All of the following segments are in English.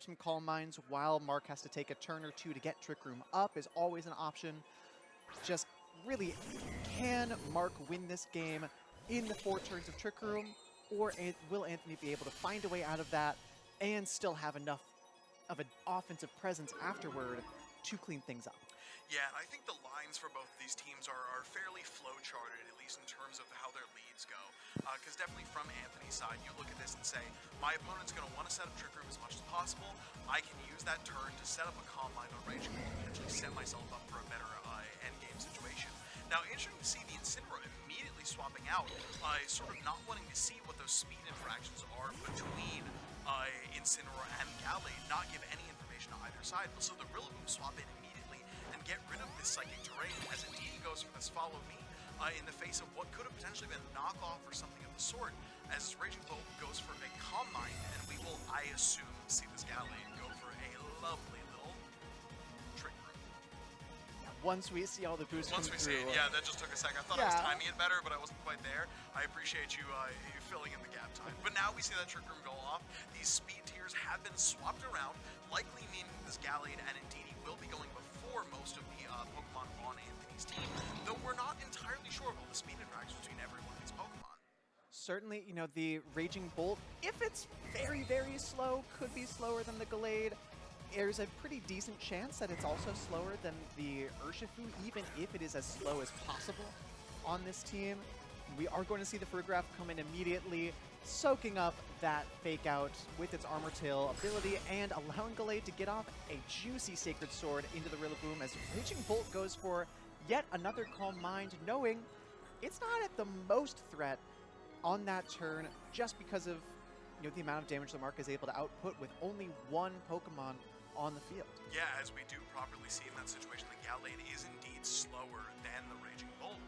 some Calm Minds while Mark has to take a turn or two to get Trick Room up is always an option. Just really, can Mark win this game in the 4 turns of Trick Room, or will Anthony be able to find a way out of that and still have enough of an offensive presence afterward to clean things up? Yeah, and I think the lines for both of these teams are fairly flow-charted, at least in terms of how their leads go. Because definitely from Anthony's side, you look at this and say, my opponent's going to want to set up Trick Room as much as possible. I can use that turn to set up a Calm Mind on Raging Bull and potentially set myself up for a better endgame situation. Now, interesting to see the Incineroar immediately swapping out, sort of not wanting to see what those speed interactions are between Incineroar and Gallade, not give any information to either side. So the Rillaboom swap in immediately and get rid of this Psychic Terrain as Indeedee goes for this Follow Me in the face of what could have potentially been a knockoff or something of the sort, as Raging Bolt goes for a Calm Mind, and we will, I assume, see this Gallade go for a lovely little Trick Room. Once we see all the boosts come through. Yeah, that just took a second. I thought I was timing it better, but I wasn't quite there. I appreciate you filling in the gap time. But now we see that Trick Room go off. These speed tiers have been swapped around, likely meaning this Gallade and Indeedee will be going before most of the Pokemon on Anthony's team, though we're not entirely sure of all the speed interactions between every one of these Pokemon. Certainly, you know, the Raging Bolt, if it's very, very slow, could be slower than the Gallade. There's a pretty decent chance that it's also slower than the Urshifu, even if it is as slow as possible on this team. We are going to see the Farigiraf come in immediately, soaking up that Fake Out with its Armor Tail ability and allowing Gallade to get off a juicy Sacred Sword into the Rillaboom as Raging Bolt goes for yet another Calm Mind, knowing it's not at the most threat on that turn just because of, you know, the amount of damage the Mark is able to output with only one Pokemon on the field. Yeah, as we do properly see in that situation, the Gallade is indeed slower than the Raging Bolt,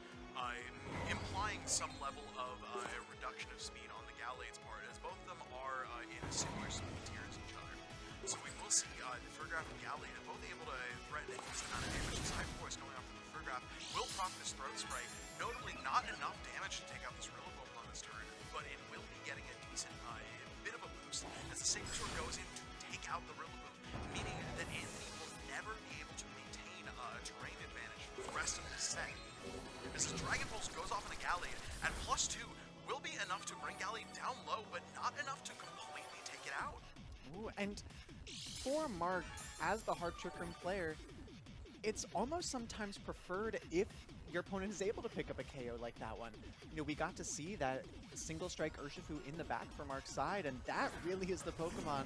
implying some level of reduction of speed on the Gallade's part, as both of them are in a similar speed tier as each other. So we will see the Farigiraf and Gallade both able to threaten a decent amount of damage. This Hyper Voice going off from the Farigiraf will proc this Throat Spray. Notably, not enough damage to take out this Rillaboom on this turn, but it will be getting a decent bit of a boost as the Sacred Sword goes in to take out the Rillaboom, meaning that Anthony will never be able to maintain a terrain advantage for the rest of the set. As the Dragon Pulse goes off on the Gallade at +2 will be enough to bring Gallade down low, but not enough to completely take it out. Ooh, and for Mark, as the hard Trick Room player, it's almost sometimes preferred if your opponent is able to pick up a KO like that one. You know, we got to see that single strike Urshifu in the back from Mark's side, and that really is the Pokemon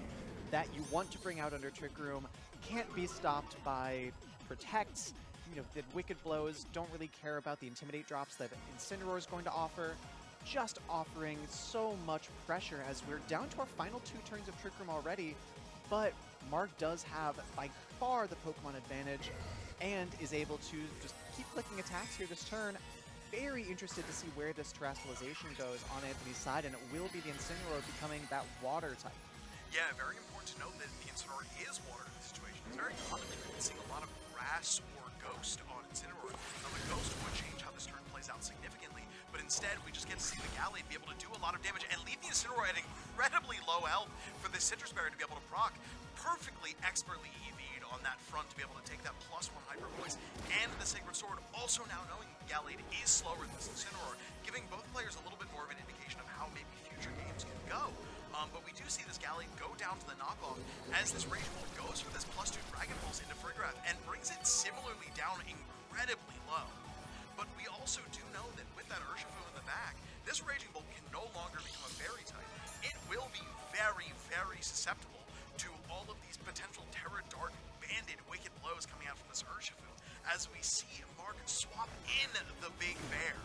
that you want to bring out under Trick Room. Can't be stopped by Protects. You know, the Wicked Blows don't really care about the Intimidate drops that Incineroar is going to offer. Just offering so much pressure as we're down to our final 2 turns of Trick Room already, but Mark does have by far the Pokemon advantage and is able to just keep clicking attacks here this turn. Very interested to see where this Terastallization goes on Anthony's side, and it will be the Incineroar becoming that water type. Yeah, very important to note that the Incineroar is water in this situation. It's very common that we're seeing a lot of Grass or Ghost on Incineroar. Now, the Ghost would change how this turn plays out significantly, but instead we just get to see the Gallade be able to do a lot of damage and leave the Incineroar at incredibly low health for the Citrus Berry to be able to proc. Perfectly expertly EV'd on that front to be able to take that +1 Hyper Voice and the Sacred Sword, also now knowing Gallade is slower than this Incineroar, giving both players a little bit more of an indication of how maybe future games can go. But we do see this Gallade go down to the knockoff as this Rage Bolt goes for this +2 Dragon Pulse into Farigiraf and brings it similarly down incredibly low. But we also do know that with that Urshifu in the back, this Raging Bolt can no longer become a Fairy type. It will be very, very susceptible to all of these potential Terra Dark banded Wicked Blows coming out from this Urshifu, as we see Mark swap in the Big Bear.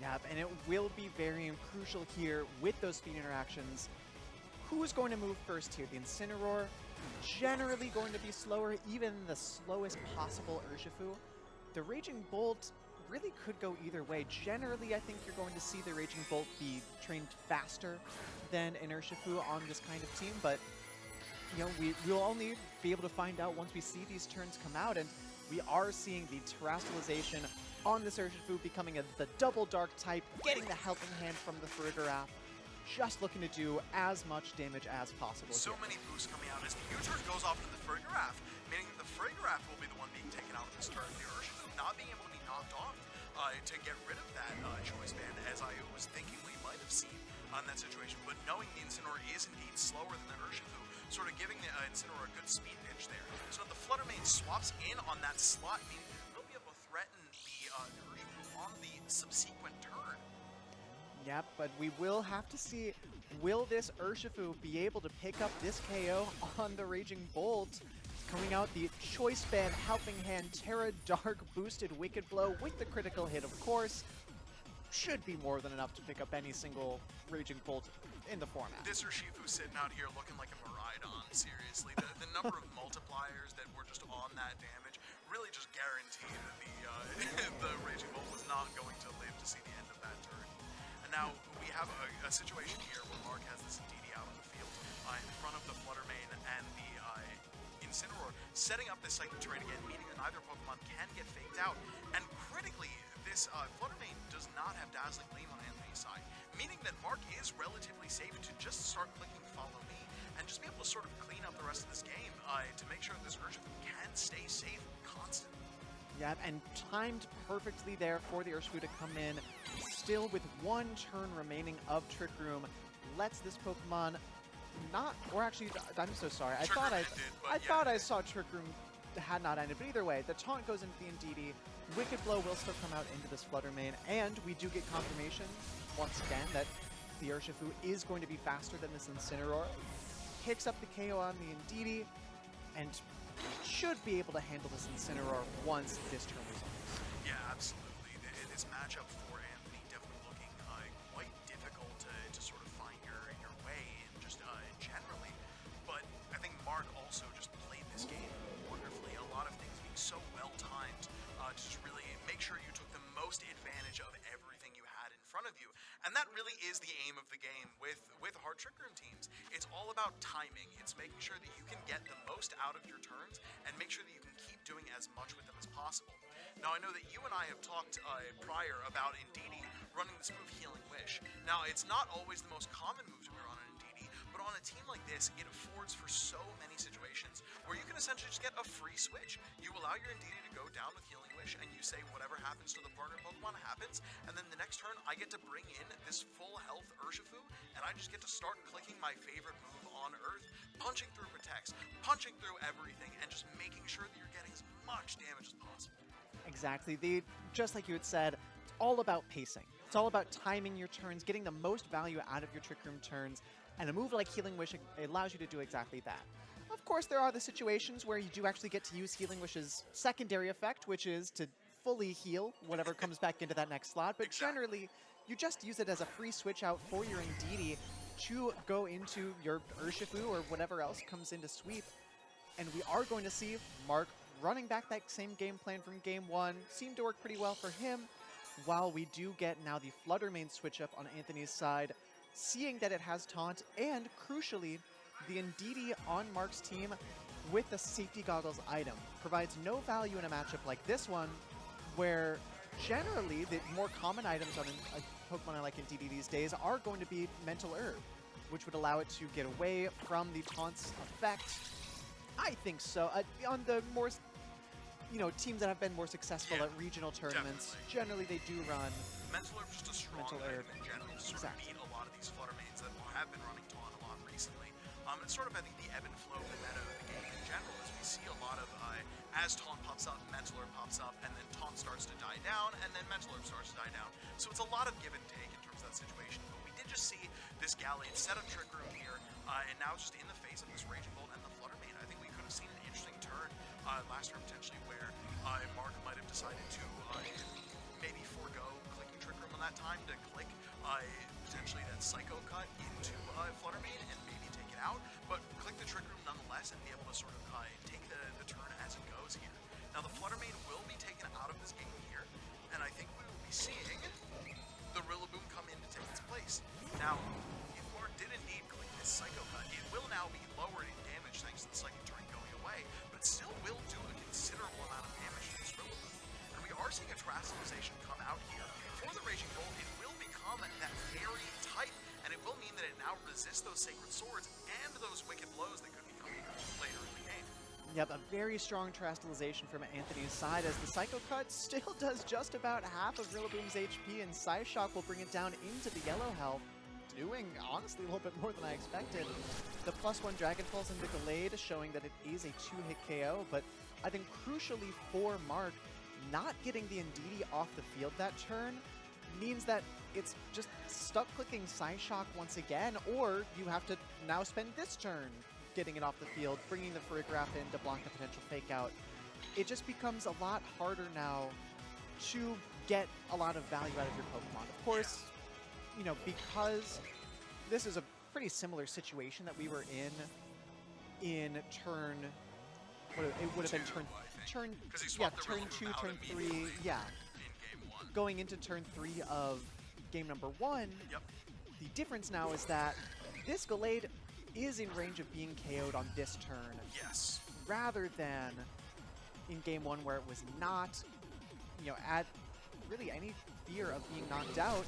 Yep, and it will be very crucial here with those speed interactions. Who's going to move first here? The Incineroar, generally going to be slower, even the slowest possible Urshifu. The Raging Bolt really could go either way. Generally, I think you're going to see the Raging Bolt be trained faster than an Urshifu on this kind of team, but you know, we'll only be able to find out once we see these turns come out, and we are seeing the Terastallization on this Urshifu becoming the double Dark type, getting the Helping Hand from the Farigiraf. just looking to do as much damage as possible So here. many boosts coming out as the U-turn goes off into the Frigoraph, meaning that the Frigoraph will be the one being taken out of this turn. The Urshifu not being able to be knocked off to get rid of that choice band, as I was thinking we might have seen on that situation. But knowing the Incineroar is indeed slower than the Urshifu, sort of giving the Incineroar a good speed pitch there. So the Flutter Mane swaps in on that slot, meaning that we'll be able to threaten the Urshifu on the subsequent turn. Yep, but we will have to see, will this Urshifu be able to pick up this KO on the Raging Bolt? Coming out the Choice Band Helping Hand Terra Dark boosted Wicked Blow with the critical hit, of course. Should be more than enough to pick up any single Raging Bolt in the format. This Urshifu sitting out here looking like a Miraidon, seriously. The number of multipliers that were just on that damage really just guaranteed that the Raging Bolt was not going to live to see the end of that turn. And now we have a situation here where Mark has this Indeedee out on the field in front of the Flutter Mane and the Incineroar, setting up this Psychic Terrain again, meaning that neither Pokemon can get faked out. And critically, this Flutter Mane does not have Dazzling Gleam on Anthony's side, meaning that Mark is relatively safe to just start clicking Follow Me and just be able to sort of clean up the rest of this game to make sure that this Urshifu can stay safe constantly. Yep, and timed perfectly there for the Urshifu to come in, still with one turn remaining of Trick Room, lets this Pokemon not, or actually, I'm so sorry. I thought I saw Trick Room had not ended, but either way, the taunt goes into the Indeedee. Wicked Blow will still come out into this Flutter Mane, and we do get confirmation once again that the Urshifu is going to be faster than this Incineroar. Picks up the KO on the Indeedee, and should be able to handle this Incineroar once this turn resolves. Yeah, absolutely. This matchup for Anthony definitely looking quite difficult to sort of find your way in just generally. But I think Mark also just played this game wonderfully. A lot of things being so well timed to just really make sure you took the most advantage of everything you had in front of you. And that really is the aim of the game with hard Trick Room teams. It's all about timing. It's making sure that you can get the most out of your turns and make sure that you can keep doing as much with them as possible. Now, I know that you and I have talked prior about Indeedee running this move Healing Wish. Now, it's not always the most common move to be run on Indeedee, but on a team like this, it affords for so many situations where you can essentially just get a free switch. You allow your Indeedee to go down with Healing Wish, and you say whatever happens to the partner Pokemon happens, and then the next turn, I get to bring in this full health Urshifu, and I just get to start clicking my favorite move on Earth, punching through protects, punching through everything, and just making sure that you're getting as much damage as possible. Exactly. Just like you had said, it's all about pacing. It's all about timing your turns, getting the most value out of your Trick Room turns, and a move like Healing Wish allows you to do exactly that. Of course, there are the situations where you do actually get to use Healing Wish's secondary effect, which is to fully heal whatever comes back into that next slot, but generally, you just use it as a free switch out for your Indeedee to go into your Urshifu or whatever else comes into sweep. And we are going to see Mark running back that same game plan from game one. Seemed to work pretty well for him, while we do get now the Flutter Mane switch up on Anthony's side, seeing that it has taunt, and crucially, the Indeedee on Mark's team with the Safety Goggles item provides no value in a matchup like this one, where generally the more common items on a Pokemon like Indeedee these days are going to be Mental Herb, which would allow it to get away from the taunt's effect. I think so. On the more, teams that have been more successful at regional tournaments, generally they do run Mental Herb just a strong item in general to sort of beat a lot of these Flutter Manes that have been running taunt a lot recently. It's sort of, I think, the ebb and flow of the meta of the game in general, as we see a lot of, as taunt pops up, Mental Herb pops up, and then taunt starts to die down, and then Mental Herb starts to die down. So it's a lot of give and take in terms of that situation, but we did just see this Gallade set up Trick Room here, and now just in the face of this Raging Bolt and the Flutter Mane, I think we could have seen an interesting turn last turn potentially where Mark might have decided to maybe forego clicking Trick Room on that time to click potentially that Psycho Cut into Flutter Mane and maybe take it out, but click the Trick Room nonetheless and be able to sort of take the turn as it goes here. Now the Flutter Mane will be taken out of this game here, and I think we will be seeing the Rillaboom come in to take its place. Now, if Mark did indeed click this Psycho Cut, it will now be lowered in damage thanks to the Psychic Terrain going away, but still will do a considerable amount of damage to this Rillaboom. And we are seeing a Terastallization come out here. For the Raging Bolt, it will become that fairy type, and it will mean that Yep, a very strong Terastallization from Anthony's side as the Psycho Cut still does just about half of Rillaboom's HP, and Psyshock will bring it down into the yellow health, doing, honestly, a little bit more than I expected. The +1 Dragon Pulse into Gallade showing that it is a 2-hit KO, but I think crucially for Mark, not getting the Indeedee off the field that turn means that it's just stuck clicking Psyshock once again, or you have to now spend this turn getting it off the field, bringing the Farigiraf in to block the potential fake out. It just becomes a lot harder now to get a lot of value out of your Pokemon. Of course, you know, because this is a pretty similar situation that we were in turn, it would have been turn 2, turn 3, yeah. In game 1. Going into turn 3 of game number 1, Yep. the difference now is that this Gallade is in range of being KO'd on this turn, Yes. rather than in game 1 where it was not, you know, at really any fear of being knocked out.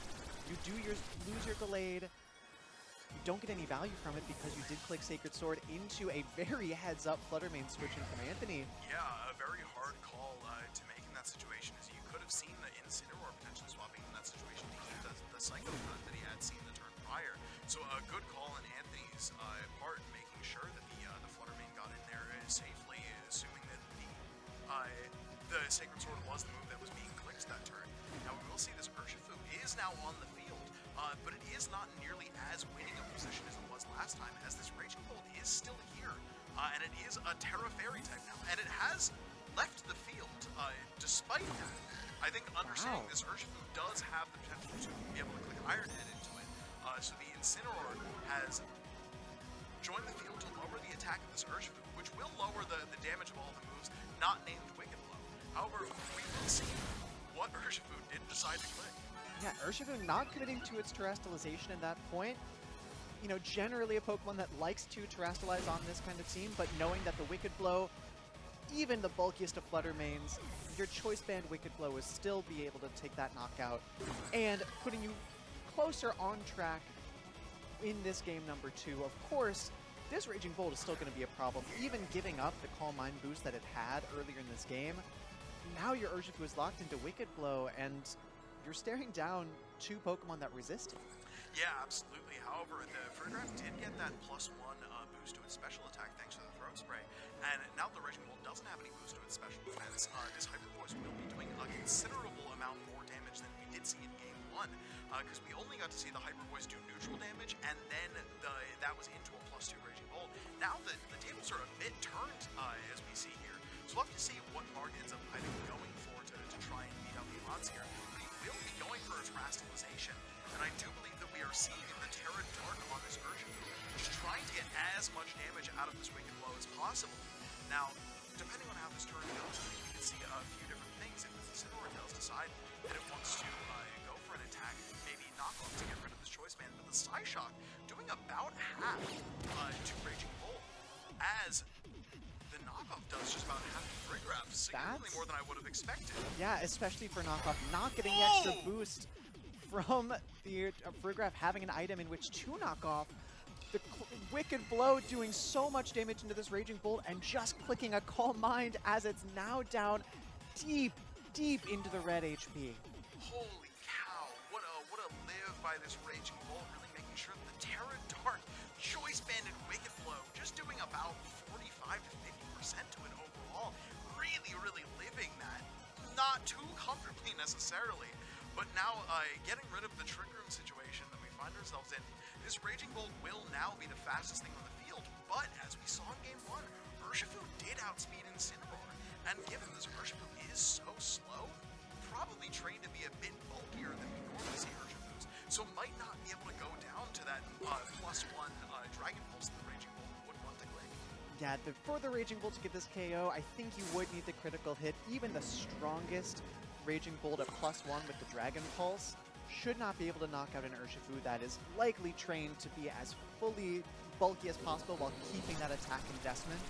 You lose your Gallade, you don't get any value from it because you did click Sacred Sword into a very heads-up Fluttermane switching from Anthony. Yeah, a very hard call to make in that situation, as you could have seen the Incineroar potentially swapping in that situation to keep the Psycho Cut that he had seen the turn prior. So a good call in Anthony's part, making sure that the Fluttermane got in there safely, assuming that the Sacred Sword was the move that was being clicked that turn. Now we will see this Urshifu is now on the field, but it is not nearly as winning a position as it was last time, as this Raging Bolt is still here, and it is a Terra Fairy type now, and it has left the field despite that. I think understanding this Urshifu does have the potential to be able to click Iron Head into it, so the Incineroar has joined the field to lower the attack of this Urshifu, which will lower the damage of all the moves not named Wicked Blow. However, we will see what Urshifu did decide to click. Yeah, Urshifu not committing to its Terastallization at that point. You know, generally a Pokemon that likes to Terastallize on this kind of team, but knowing that the Wicked Blow, even the bulkiest of Fluttermanes, your Choice Band Wicked Blow will still be able to take that knockout, and putting you closer on track in this game number 2. Of course, this Raging Bolt is still going to be a problem, even giving up the Calm Mind boost that it had earlier in this game. Now your Urshifu is locked into Wicked Blow, and you're staring down 2 Pokemon that resist it. Yeah, absolutely. However, the Farigiraf did get that +1 boost to its special attack thanks to the Throat Spray, and now the Raging Bolt doesn't have any boost to its special defense. This Hyper Voice will be doing a considerable amount more damage than we did see in game 1, because we only got to see the Hyper Voice do neutral damage, and then that was into a +2 Raging Bolt. Now the tables are a bit turned, as we see here, so we'll have to see what Mark ends up going for to try and beat out the odds here. But he will be going for a Terastallization, and I do believe that we are seeing the Terra Dark on this Urshifu, just trying to get as much damage out of this Wicked Blow as possible. Now, depending on how this turn goes, we can see a few different things. If the Incineroar does decide that it wants to go for an attack, maybe knock off to get rid of this Choice Band, but the Psyshock doing about half to Raging Bolt, as the knockoff does just about half the Farigiraf, significantly more than I would have expected. Yeah, especially for knockoff, not getting the extra boost from the Farigiraf having an item in which to knock off. The Wicked Blow doing so much damage into this Raging Bolt and just clicking a Calm Mind as it's now down deep into the red HP. Holy cow, what a live by this Raging Bolt, really making sure that the Terra Dark Choice Banded Wicked Blow just doing about 45 to 50% to it overall. Really living that. Not too comfortably necessarily, but now getting rid of the Trick Room situation that we find ourselves in, this Raging Bolt will now be the fastest thing on the field, but as we saw in game 1, Urshifu did outspeed Incineroar, and given this Urshifu is so slow, probably trained to be a bit bulkier than we normally see Urshifus, so might not be able to go down to that +1 Dragon Pulse that the Raging Bolt would want to click. Yeah, for the Raging Bolt to get this KO, I think you would need the critical hit. Even the strongest Raging Bolt at +1 with the Dragon Pulse should not be able to knock out an Urshifu that is likely trained to be as fully bulky as possible while keeping that attack investment.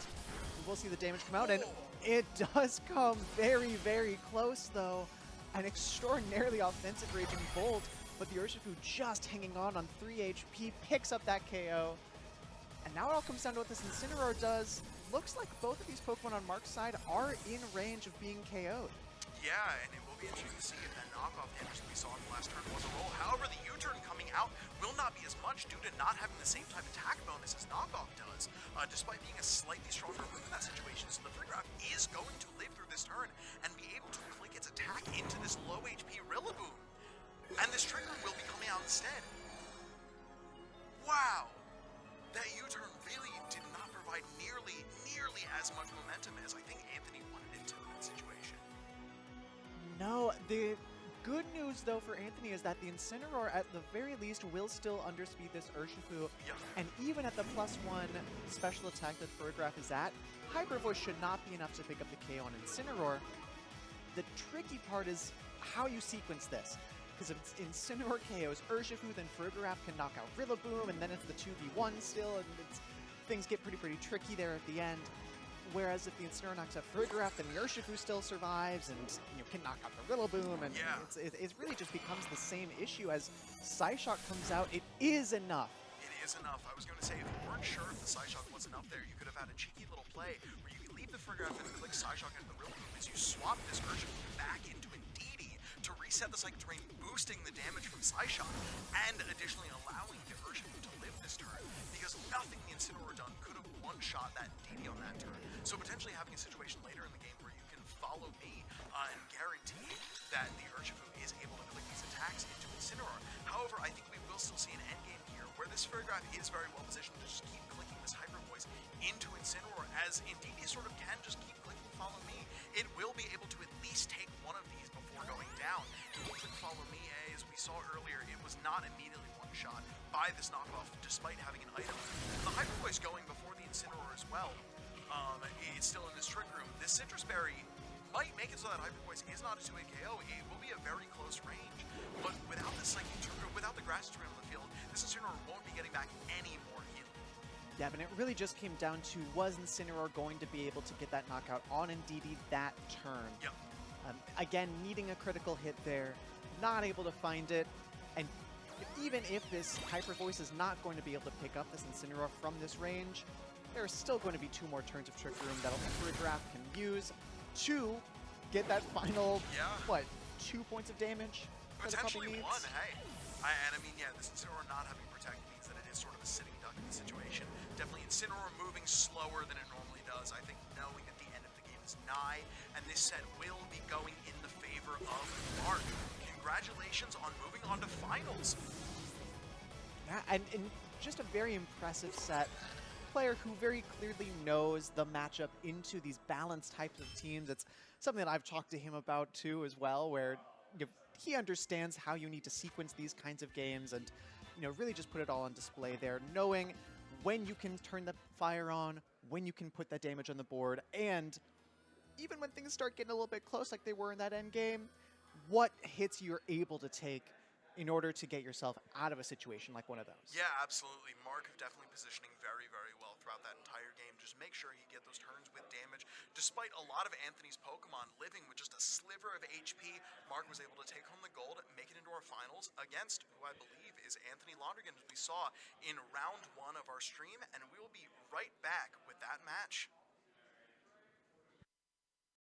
We'll see the damage come out, and it does come very close, though. An extraordinarily offensive Raging Bolt, but the Urshifu just hanging on 3 HP, picks up that KO. And now it all comes down to what this Incineroar does. looks like both of these Pokemon on Mark's side are in range of being KO'd. Yeah, and it will be interesting to see if that knockoff damage that we saw in the last turn was a roll. However, the U-turn coming out will not be as much due to not having the same type of attack bonus as knockoff does, despite being a slightly stronger move in that situation. So the Freegraph is going to live through this turn and be able to click its attack into this low HP Rillaboom. And this Trick Room will be coming out instead. Wow! That U-turn really did not provide nearly as much momentum as I think Anthony wanted it to in that situation. No, the good news though for Anthony is that the Incineroar at the very least will still underspeed this Urshifu. Yep. And even at the +1 special attack that Farigiraf is at, Hyper Voice should not be enough to pick up the KO on Incineroar. The tricky part is how you sequence this. Because if it's Incineroar KOs Urshifu, then Farigiraf can knock out Rillaboom, and then it's the 2v1 still, and things get pretty tricky there at the end. Whereas if the Incineroar knocks out Farigiraf, then the Urshifu still survives and can knock out the Rillaboom, and Yeah. it really just becomes the same issue as Psyshock comes out. It is enough. It is enough. I was going to say, if you weren't sure if the Psyshock was enough there, you could have had a cheeky little play where you could leave the Farigiraf and click Psyshock into the Rillaboom as you swap this Urshifu back into Indeedee to reset the Psychic Terrain, boosting the damage from Psyshock, and additionally allowing the Urshifu to live this turn, because nothing the Incineroar done could have one-shot that Indeedee on that turn. So potentially having a situation later in the game where you can follow me and guarantee that the Urshifu is able to click these attacks into Incineroar. However, I think we will still see an endgame here where this Farigiraf is very well positioned to just keep clicking this Hyper Voice into Incineroar, as Indeedee sort of can just keep clicking Follow Me. It will be able to at least take one of these before going down. And click Follow Me, as we saw earlier, it was not immediately one-shot by this knockoff despite having an item. And the Hyper Voice going before the Incineroar as well. It's still in this Trick Room. This Citrus Berry might make it so that Hyper Voice is not a 2-hit KO. It will be a very close range. But without the Psychic Turbo, without the Grass Terrain on the field, this Incineroar won't be getting back any more healing. Yeah, but it really just came down to, was Incineroar going to be able to get that knockout on Indeedee that turn? Yep. Again, needing a critical hit there, not able to find it, and even if this Hyper Voice is not going to be able to pick up this Incineroar from this range, there are still going to be 2 more turns of Trick Room that Farigiraf can use to get that final, 2 points of damage? Potentially 1, hey. And I mean, yeah, this Incineroar not having Protect means that it is sort of a sitting duck in the situation. Definitely Incineroar moving slower than it normally does. I think knowing that the end of the game is nigh, and this set will be going in the favor of Mark. Congratulations on moving on to finals. Yeah, and just a very impressive set. Player who very clearly knows the matchup into these balanced types of teams. It's something that I've talked to him about too as well, where he understands how you need to sequence these kinds of games and really just put it all on display there, knowing when you can turn the fire on, when you can put that damage on the board, and even when things start getting a little bit close like they were in that end game, what hits you're able to take in order to get yourself out of a situation like one of those. Yeah, absolutely. Mark definitely positioning very well throughout that entire game. Just make sure he get those turns with damage. Despite a lot of Anthony's Pokemon living with just a sliver of HP, Mark was able to take home the gold, make it into our finals against who I believe is Anthony Lonergan, as we saw in round 1 of our stream, and we will be right back with that match.